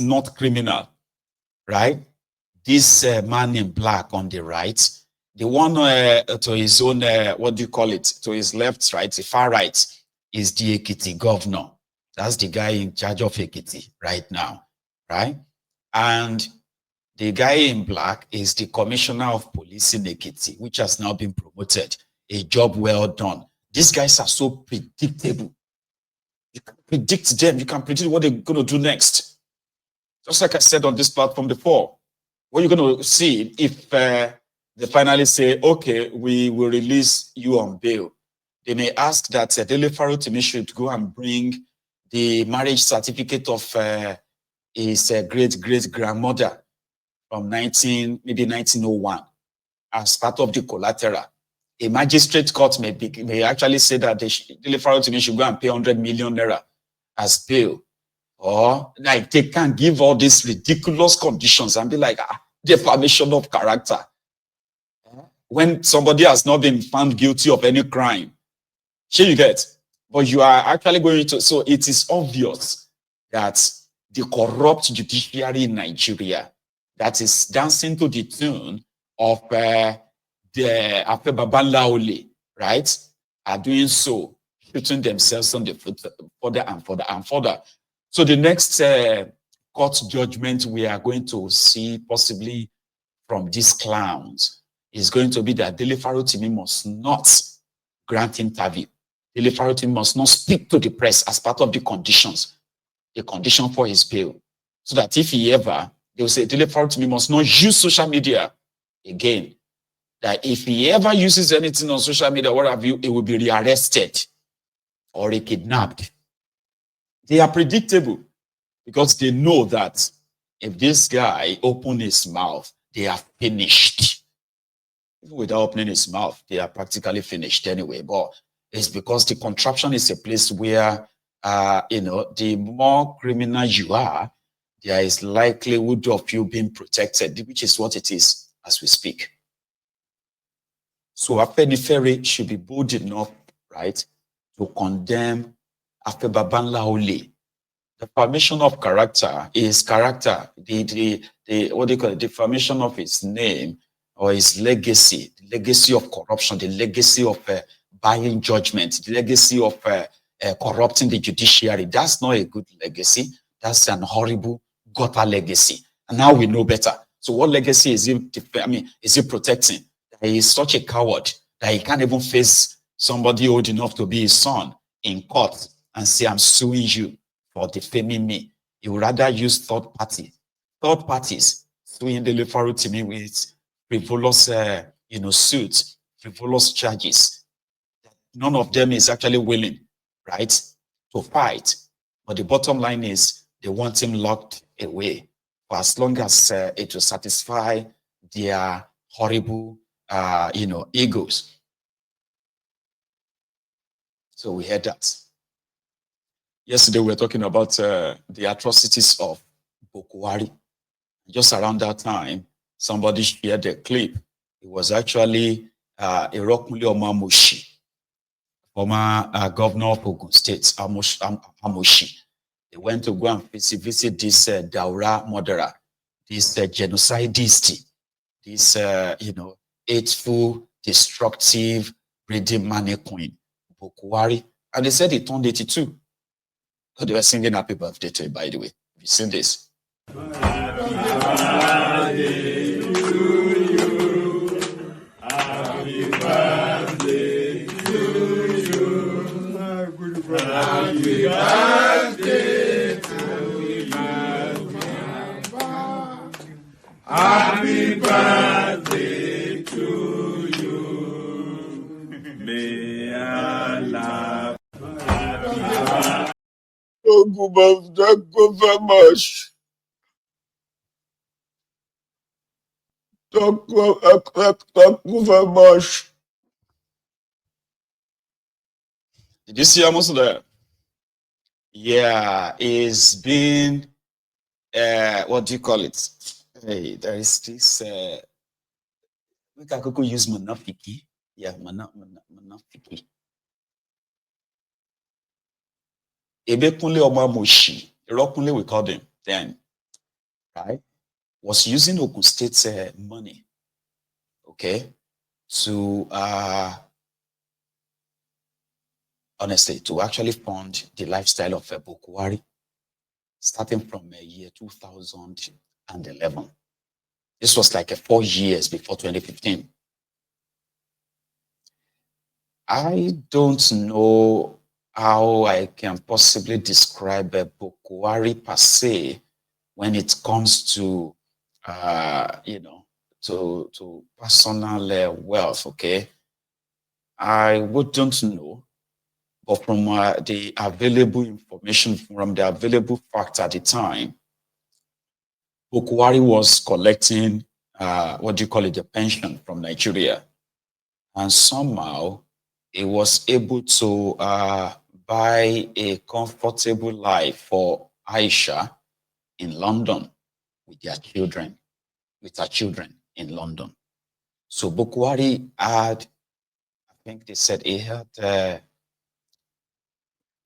is not criminal, right? This man in black on the right, the one to his own, what do you call it? To his left, right, the far right, is the Ekiti governor. That's the guy in charge of Ekiti right now, right? And the guy in black is the commissioner of police in Ekiti, which has now been promoted. A job well done. These guys are so predictable. You can predict them. You can predict what they're going to do next. Just like I said on this platform before, what you're going to see if they finally say, okay, we will release you on bail. They may ask that Dele Fatotimi should go and bring the marriage certificate of his great-great-grandmother from maybe 1901 as part of the collateral. A magistrate court may actually say that Dele Fatotimi should go and pay 100 million naira as bail. Or like they can give all these ridiculous conditions and be like, defamation of character. When somebody has not been found guilty of any crime. Sure you get? But you are actually going to, so it is obvious that the corrupt judiciary in Nigeria that is dancing to the tune of the Babanlaole, right, are doing so, shooting themselves on the foot further and further and further. So the next court judgment we are going to see possibly from these clowns is going to be that Dele Fatotimi must not grant interview. Dele Fatotimi must not speak to the press as part of the conditions, the condition for his bail. So that if he ever, they will say Dele Fatotimi must not use social media again. That if he ever uses anything on social media, what have you, it will be rearrested or kidnapped. They are predictable because they know that if this guy opens his mouth, they are finished. Even without opening his mouth, they are practically finished anyway. But it's because the contraption is a place where, the more criminal you are, there is likelihood of you being protected, which is what it is as we speak. So Afenifere should be bold enough, right, to condemn Babanlaole. The defamation of character is character. The what do you call it? Defamation of his name or his legacy, the legacy of corruption, the legacy of buying judgment, the legacy of corrupting the judiciary. That's not a good legacy. That's an horrible gutter legacy. And now we know better. So what legacy is he protecting? He is such a coward that he can't even face somebody old enough to be his son in court and say, I'm suing you for defaming me. He would rather use third parties suing Dele Fatotimi with frivolous, suits, frivolous charges. None of them is actually willing, right, to fight. But the bottom line is they want him locked away for as long as it will satisfy their horrible, egos. So we heard that. Yesterday we were talking about the atrocities of Buhari. Just around that time, somebody shared a clip. It was actually Irokunle Omamoshi, former governor of Ogun State, Amoshi. They went to go and visit this Daura murderer, this genocidist, this hateful, destructive, breeding mannequin, Buhari. And they said he turned 82. So they were singing happy birthday to him, by the way. Have you seen this? Happy birthday to you. Happy birthday to you. Happy birthday to you. Happy birthday to you. May Allah. Thank you very much. Thank you very much. Did you see almost there? Yeah, it's been, what do you call it? Hey, there is this, we can use manafiki. Yeah, manafiki. Ebekunle Omamoshi, Irokunle we called him then. right, was using Ogun State's money, okay, to honestly, to actually fund the lifestyle of Buhari, starting from year 2011. This was like 4 years before 2015. I don't know how I can possibly describe Buhari per se when it comes to, to personal wealth, okay? I wouldn't know, but from the available information, from the available facts at the time, Buhari was collecting, the pension from Nigeria. And somehow he was able to buy a comfortable life for Aisha in London with her children in London. So Buhari had, I think they said he had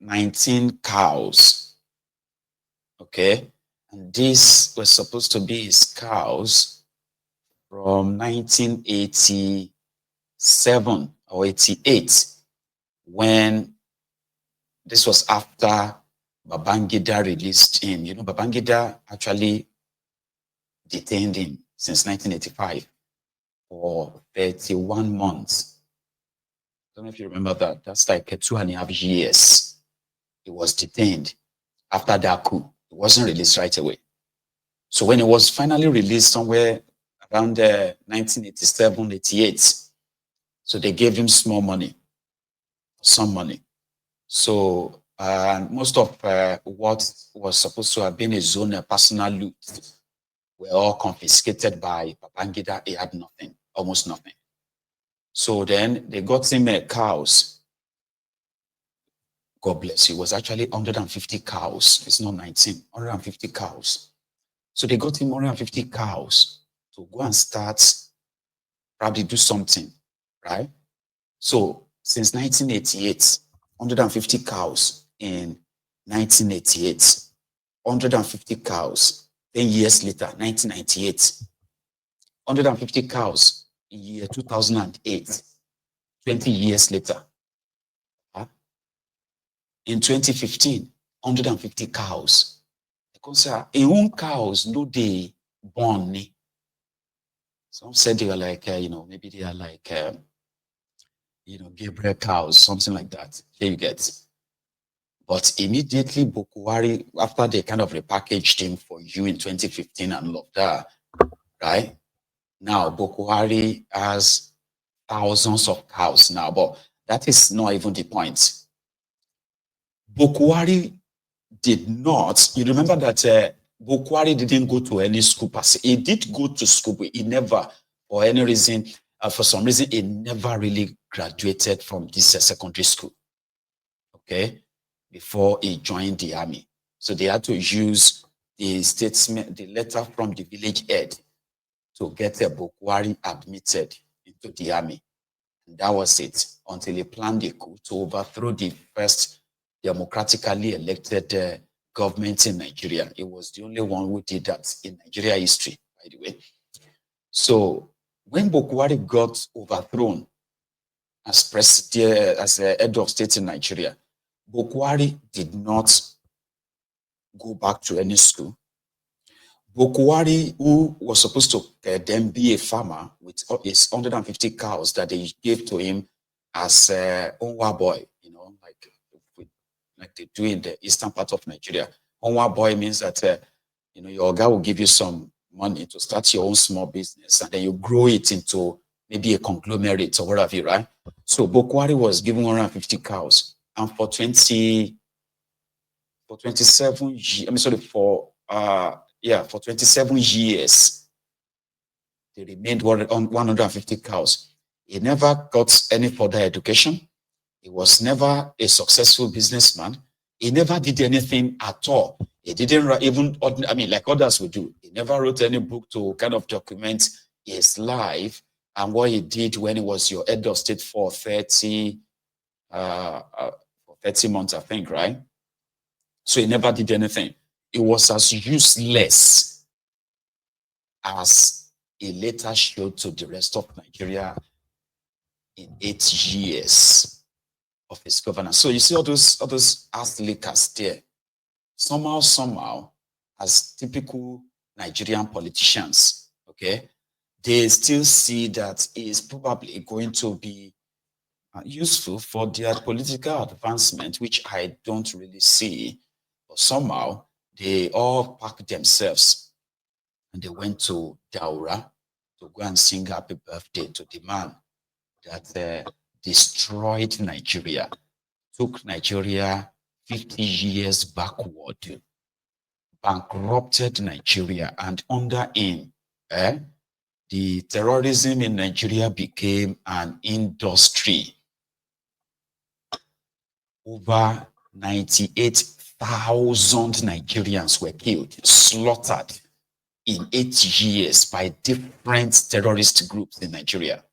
19 cows, okay? And these were supposed to be his cows from 1987 or 88, when this was after Babangida released him. You know, Babangida actually detained him since 1985 for 31 months. I don't know if you remember that. That's like 2.5 years. He was detained after that coup. He wasn't released right away. So when he was finally released somewhere around 1987, 88, so they gave him some money. So most of what was supposed to have been his own personal loot were all confiscated by Babangida. He had nothing, almost nothing. So then they got him cows. God bless you. It was actually 150 cows. It's not 19, 150 cows. So they got him 150 cows to go and start, probably do something, right? So since 1988, 150 cows in 1988, 150 cows 10 years later, 1998, 150 cows in year 2008, 20 years later. In 2015, 150 cows. Because in own cows, no they born. Some said they were like, maybe they are like, Gabriel cows, something like that. Here you get. But immediately, Buhari, after they kind of repackaged him for you in 2015 and all of that, right? Now, Buhari has thousands of cows now, but that is not even the point. Buhari did not, you remember that Buhari didn't go to any school per se. He did go to school, but he never, for any reason, for some reason, he never really graduated from this secondary school, okay, before he joined the army. So they had to use the statement, the letter from the village head to get Buhari admitted into the army. And that was it, until he planned a coup to overthrow the first democratically elected government in Nigeria. He was the only one who did that in Nigeria history, by the way. So when Buhari got overthrown as president, as the head of state in Nigeria, Buhari did not go back to any school. Buhari, who was supposed to then be a farmer with his 150 cows that they gave to him as Onwa boy, like they do in the eastern part of Nigeria. Onwa boy means that your guy will give you some money to start your own small business, and then you grow it into maybe a conglomerate or whatever, right? So Buhari was given 150 cows, and for 27 years, for 27 years, they remained on 150 cows. He never got any further education. He was never a successful businessman. He never did anything at all. He didn't even, like others would do. He never wrote any book to kind of document his life and what he did when he was your head of state for 30 months, I think, right? So he never did anything. It was as useless as he later showed to the rest of Nigeria in 8 years of his governance. So you see all those ass lickers there. Somehow, as typical Nigerian politicians, okay, they still see that it is probably going to be useful for their political advancement, which I don't really see. But somehow they all packed themselves and they went to Daura to go and sing happy birthday to the man that destroyed Nigeria, took Nigeria 50 years backward, bankrupted Nigeria, and under him, the terrorism in Nigeria became an industry. Over 98,000 Nigerians were killed, slaughtered in 8 years by different terrorist groups in Nigeria.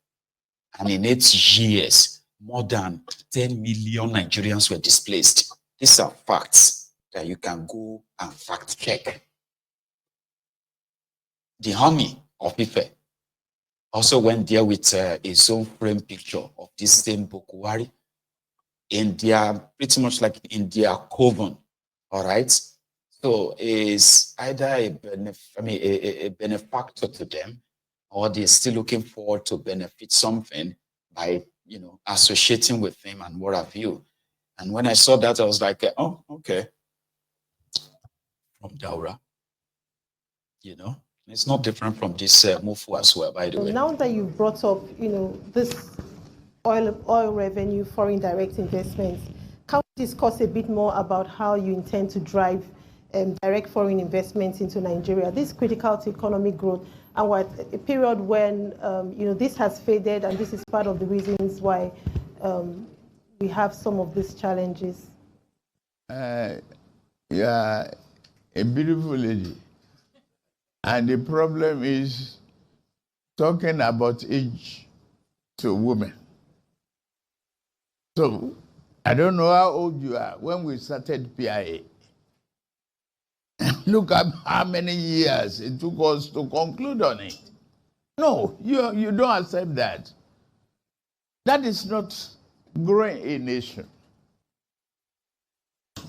And in 8 years, more than 10 million Nigerians were displaced. These are facts that you can go and fact check. The Honey of Ife also went there with his own frame picture of this same Buhari in their, pretty much like in their coven, all right? So is either a benefactor to them, or they're still looking forward to benefit something by, associating with him and what have you. And when I saw that, I was like, oh, okay. From Daura, it's not different from this Mufu as well, by the way. Now that you've brought up, this oil revenue, foreign direct investments, can we discuss a bit more about how you intend to drive direct foreign investments into Nigeria? This is critical to economic growth, and we're at a period when this has faded, and this is part of the reasons why we have some of these challenges. Yeah, a beautiful lady. And the problem is talking about age to women. So, I don't know how old you are when we started PIA. Look at how many years it took us to conclude on it. No, you don't accept that. That is not growing a nation.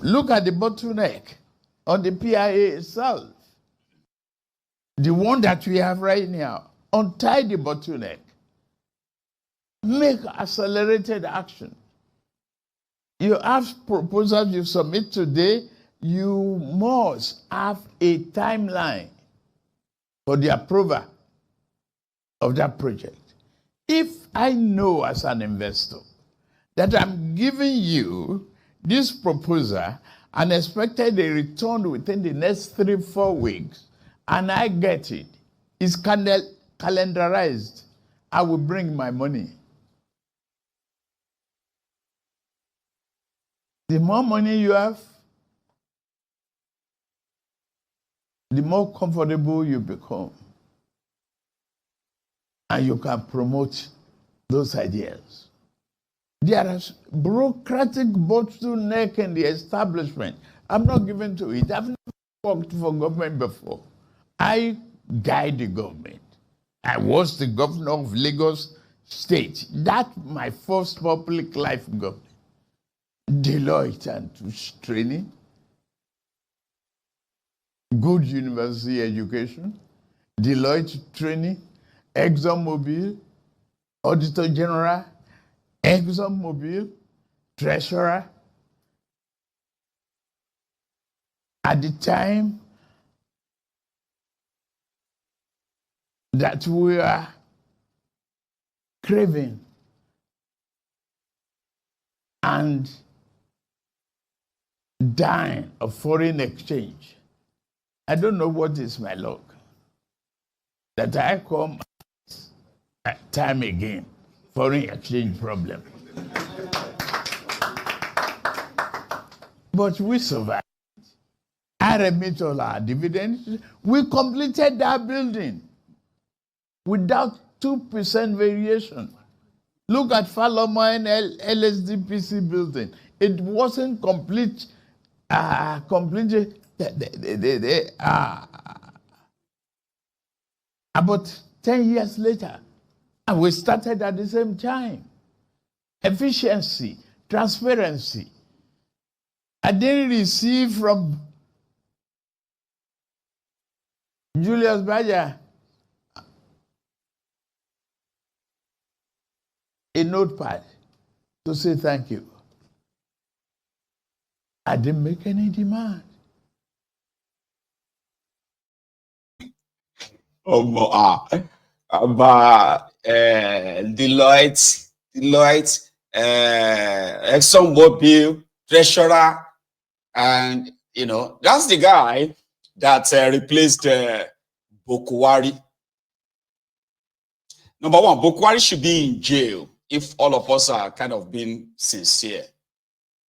Look at the bottleneck on the PIA itself. The one that we have right now, untie the bottleneck. Make accelerated action. You have proposals you submit today, you must have a timeline for the approval of that project. If I know as an investor that I'm giving you this proposal and expected a return within the next 3-4 weeks, and I get it, it's calendarized, I will bring my money. The more money you have, the more comfortable you become. And you can promote those ideas. There is bureaucratic bottleneck in the establishment. I'm not given to it. I've never worked for government before. I guide the government. I was the governor of Lagos State. That's my first public life government. Deloitte and training, good university education, Deloitte training, ExxonMobil, Auditor General, ExxonMobil, Treasurer. At the time that we are craving and dying of foreign exchange, I don't know what is my luck, that I come time again, foreign exchange problem. But we survived. I remit all our dividends. We completed that building without 2% variation. Look at Falomine LSDPC building. It wasn't complete. About 10 years later, and we started at the same time. Efficiency, transparency. I didn't receive from Julius Baja a notepad to say thank you. I didn't make any demand. Deloitte, ExxonMobil, Treasurer, and that's the guy that replaced Buhari. Number one, Buhari should be in jail if all of us are kind of being sincere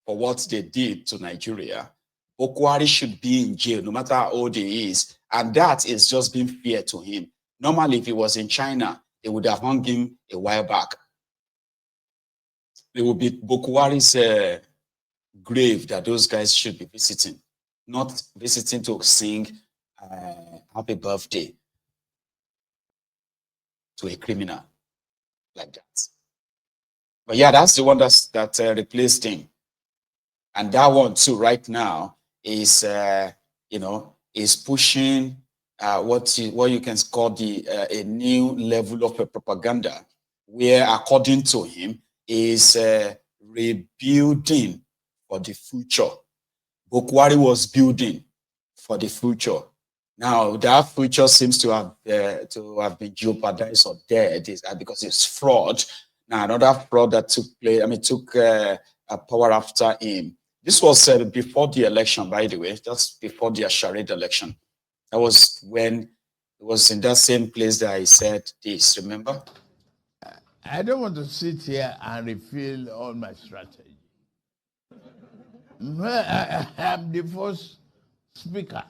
for what they did to Nigeria. Buhari should be in jail no matter how old he is, and that is just being fair to him. Normally, if he was in China, they would have hung him a while back. It would be Buhari's grave that those guys should be visiting, not visiting to sing happy birthday to a criminal like that. But yeah, that's the one that replaced him. And that one too, right now, is is pushing what you can call a new level of propaganda, where according to him is rebuilding for the future. Buhari was building for the future. Now that future seems to have been jeopardized or dead because it's fraud. Now another fraud that took power after him. This was before the election, by the way, just before the Asharid election. That was when it was in that same place that I said this, remember? I don't want to sit here and reveal all my strategy. I am the first speaker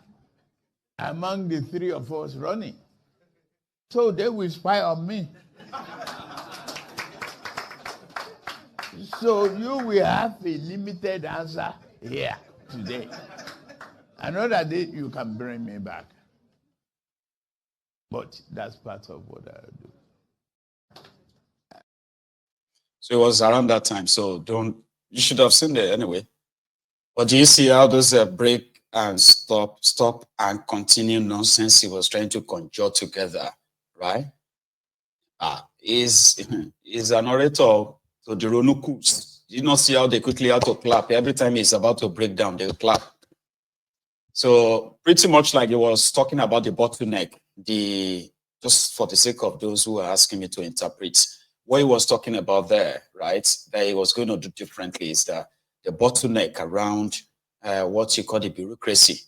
among the three of us running. So they will spy on me. So you will have a limited answer here today. Another day you can bring me back. But that's part of what I do. So it was around that time. So you should have seen it anyway. But do you see how those break and stop and continue nonsense he was trying to conjure together, right? Is an orator to the Ronukus. You not see how they quickly have to clap. Every time he's about to break down, they'll clap. So pretty much like he was talking about the bottleneck, just for the sake of those who are asking me to interpret, what he was talking about there, right, that he was going to do differently is that the bottleneck around what you call the bureaucracy,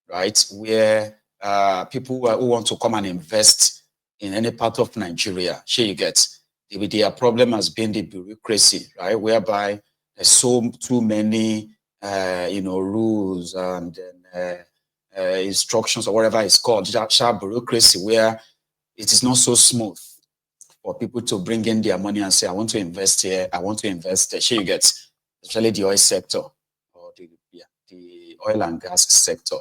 right, where people who want to come and invest in any part of Nigeria, sure you get, their problem has been the bureaucracy, right, whereby there's too many, rules and instructions or whatever it's called, sharp bureaucracy, where it is not so smooth for people to bring in their money and say, I want to invest here, I want to invest there. Sure you get, especially the oil sector or the oil and gas sector.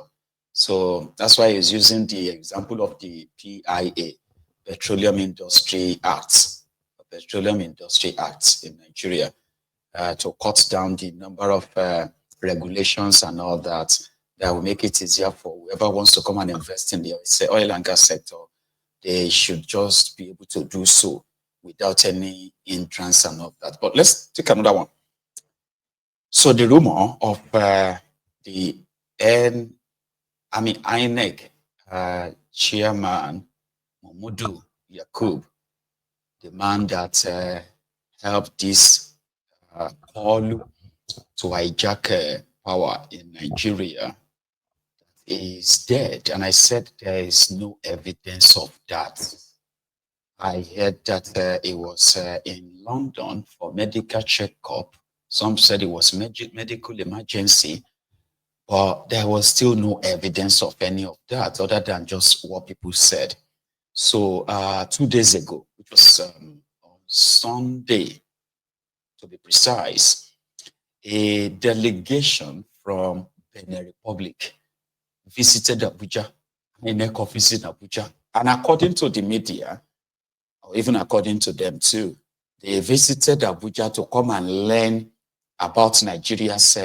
So that's why he's using the example of the PIA, Petroleum Industry Act in Nigeria, to cut down the number of regulations and all that will make it easier for whoever wants to come and invest in the oil and gas sector. They should just be able to do so without any hindrance and all that. But let's take another one. So the rumor of the INEC chairman, Mahmoud Yakubu, the man that helped this call to hijack power in Nigeria, is dead. And I said there is no evidence of that. I heard that it was in London for medical checkup. Some said it was medical emergency, but there was still no evidence of any of that other than just what people said. So 2 days ago, which was on Sunday, to be precise, a delegation from Benin Republic visited Abuja, INEC office in Abuja, And according to the media, or even according to them too, they visited Abuja to come and learn about Nigeria's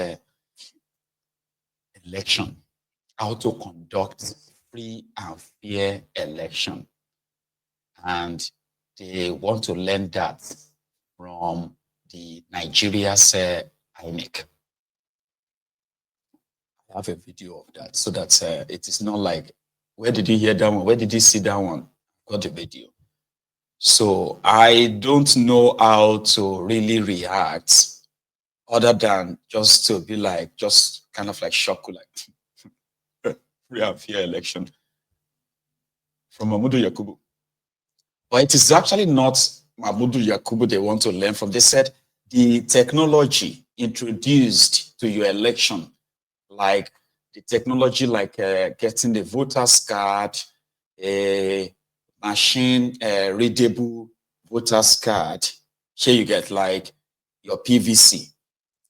election, how to conduct free and fair election. And they want to learn that from the Nigeria's INEC. I have a video of that so that it is not like, where did you hear that one? Where did you see that one? Got the video. So I don't know how to really react other than just to be like, just kind of like shocked, like free and fair election from Yakubu. But it is actually not Yakubu they want to learn from. They said the technology introduced to your election, like the technology like getting the voter's card, a machine readable voter's card. Here you get like your PVC,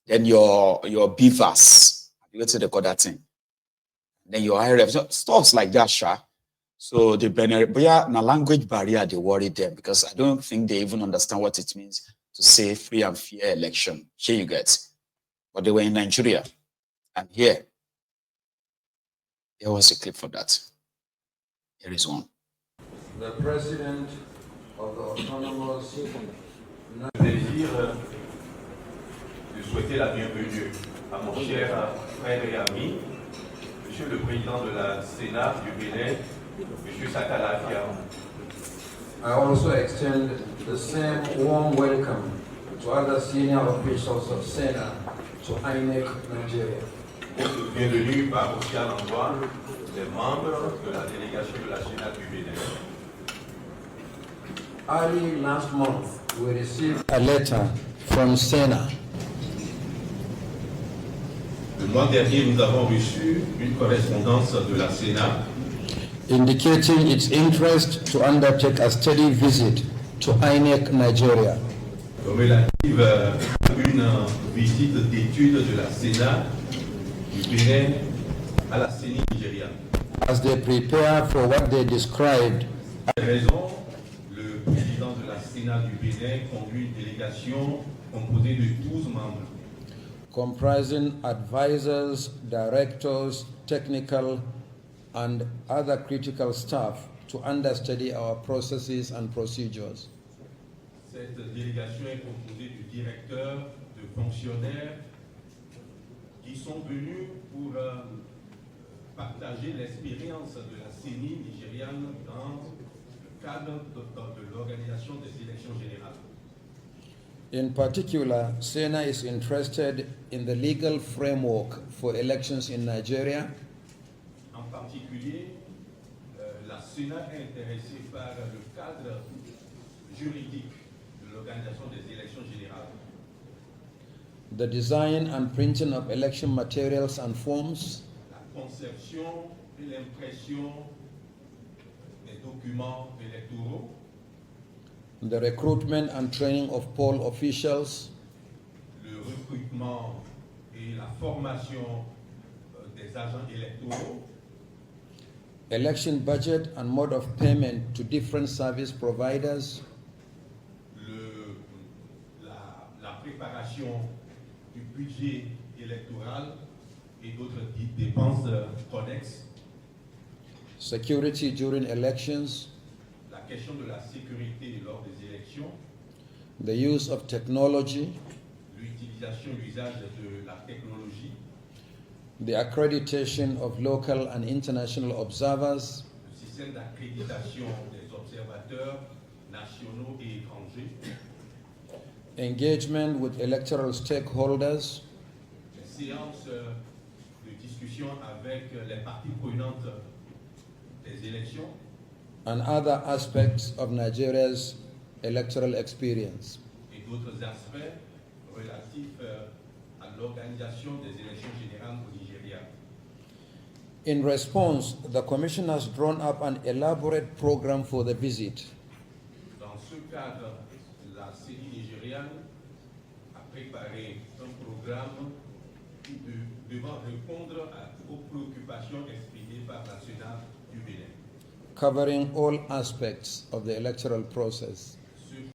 then your BVAS, you go to the call that thing, then your IRF, stuff like that, sure. So the but yeah, na language barrier they worry them because I don't think they even understand what it means to say free and fair election. Here you get, but they were in Nigeria, and here was a clip for that. Here is one. The president of the autonomous Plaisir de souhaiter la bienvenue à mon cher frère et ami, Monsieur le Président de la Sénat du Bénin, Monsieur Sakalafia. I also extend the same warm welcome to other senior officials of Sénat to INEC Nigeria. Bienvenue par aussi à l'endroit des membres de la délégation de la Sénat du Bénin. Early last month, we received a letter from Sénat Le mois dernier, nous avons reçu une correspondance de la Sénat indicating its interest to undertake a study visit to INEC Nigeria. relative à une visite d'études de la Sénat du Bénin à la CENI nigériane. As they prepare for what they described Pour cette raison, le président de la Sénat du Bénin conduit une délégation composée de 12 membres, comprising advisors, directors, technical, and other critical staff to understudy our processes and procedures. Cette délégation est composée de directeurs, de fonctionnaires qui sont venus pour partager l'expérience de la CENI nigériane dans le cadre de l'organisation des élections générales. In particular, SENA is interested in the legal framework for elections in Nigeria, En particulier, la Sénat est intéressée par le cadre juridique de l'organisation des élections générales, the design and printing of election materials and forms, la conception et l'impression des documents électoraux, the recruitment and training of poll officials, le recrutement et la formation des agents électoraux, election budget and mode of payment to different service providers, la préparation du budget électoral et d'autres dépenses connexes, security during elections, la question de la sécurité lors des élections, the use of technology, l'utilisation, l'usage de la technologie, the accreditation of local and international observers, le système d'accréditation des observateurs nationaux et étrangers, engagement with electoral stakeholders, les séances de discussion avec les parties prenantes des élections, and other aspects of Nigeria's electoral experience. et d'autres aspects relatifs à l'organisation des élections générales au Nigeria. In response, the Commission has drawn up an elaborate program for the visit. Dans ce cadre, la CENI nigériane a préparé un programme devant répondre aux préoccupations exprimées par la Sénat du Bénin. covering all aspects of the electoral process